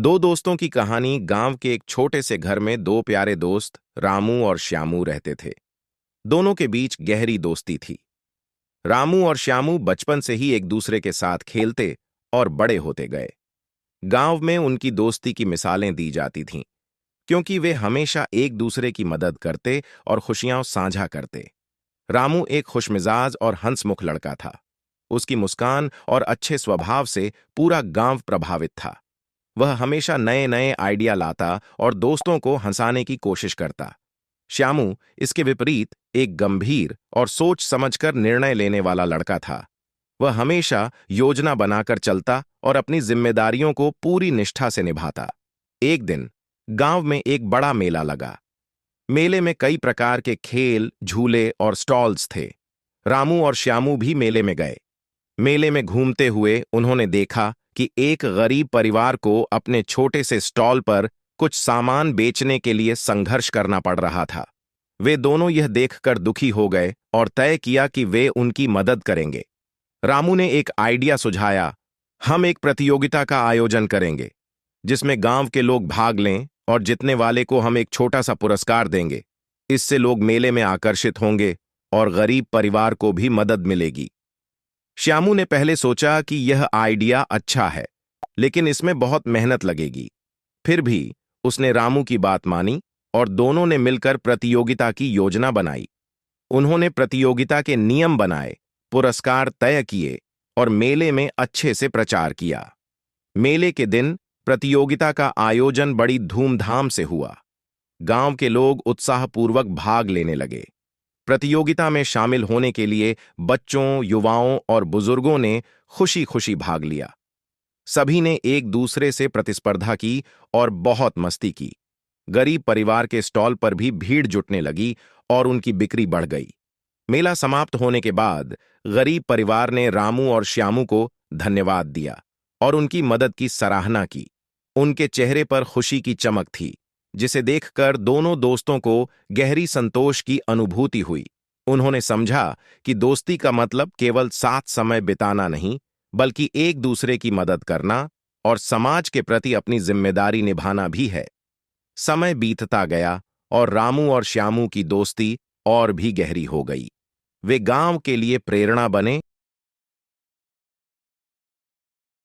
दो दोस्तों की कहानी। गांव के एक छोटे से घर में दो प्यारे दोस्त रामू और श्यामू रहते थे। दोनों के बीच गहरी दोस्ती थी। रामू और श्यामू बचपन से ही एक दूसरे के साथ खेलते और बड़े होते गए। गांव में उनकी दोस्ती की मिसालें दी जाती थीं, क्योंकि वे हमेशा एक दूसरे की मदद करते और खुशियां साझा करते। रामू एक खुशमिजाज और हंसमुख लड़का था। उसकी मुस्कान और अच्छे स्वभाव से पूरा गांव प्रभावित था। वह हमेशा नए नए आइडिया लाता और दोस्तों को हंसाने की कोशिश करता। श्यामू इसके विपरीत एक गंभीर और सोच समझकर निर्णय लेने वाला लड़का था। वह हमेशा योजना बनाकर चलता और अपनी जिम्मेदारियों को पूरी निष्ठा से निभाता। एक दिन गांव में एक बड़ा मेला लगा। मेले में कई प्रकार के खेल, झूले और स्टॉल्स थे। रामू और श्यामू भी मेले में गए। मेले में घूमते हुए उन्होंने देखा कि एक गरीब परिवार को अपने छोटे से स्टॉल पर कुछ सामान बेचने के लिए संघर्ष करना पड़ रहा था। वे दोनों यह देखकर दुखी हो गए और तय किया कि वे उनकी मदद करेंगे। रामू ने एक आइडिया सुझाया, हम एक प्रतियोगिता का आयोजन करेंगे जिसमें गांव के लोग भाग लें और जीतने वाले को हम एक छोटा सा पुरस्कार देंगे। इससे लोग मेले में आकर्षित होंगे और गरीब परिवार को भी मदद मिलेगी। श्यामू ने पहले सोचा कि यह आइडिया अच्छा है, लेकिन इसमें बहुत मेहनत लगेगी। फिर भी उसने रामू की बात मानी और दोनों ने मिलकर प्रतियोगिता की योजना बनाई। उन्होंने प्रतियोगिता के नियम बनाए, पुरस्कार तय किए और मेले में अच्छे से प्रचार किया। मेले के दिन प्रतियोगिता का आयोजन बड़ी धूमधाम से हुआ। गांव के लोग उत्साहपूर्वक भाग लेने लगे। प्रतियोगिता में शामिल होने के लिए बच्चों, युवाओं और बुजुर्गों ने खुशी खुशी भाग लिया। सभी ने एक दूसरे से प्रतिस्पर्धा की और बहुत मस्ती की। गरीब परिवार के स्टॉल पर भी भीड़ जुटने लगी और उनकी बिक्री बढ़ गई। मेला समाप्त होने के बाद गरीब परिवार ने रामू और श्यामू को धन्यवाद दिया और उनकी मदद की सराहना की। उनके चेहरे पर खुशी की चमक थी, जिसे देखकर दोनों दोस्तों को गहरी संतोष की अनुभूति हुई। उन्होंने समझा कि दोस्ती का मतलब केवल साथ समय बिताना नहीं, बल्कि एक दूसरे की मदद करना और समाज के प्रति अपनी जिम्मेदारी निभाना भी है। समय बीतता गया और रामू और श्यामू की दोस्ती और भी गहरी हो गई। वे गांव के लिए प्रेरणा बने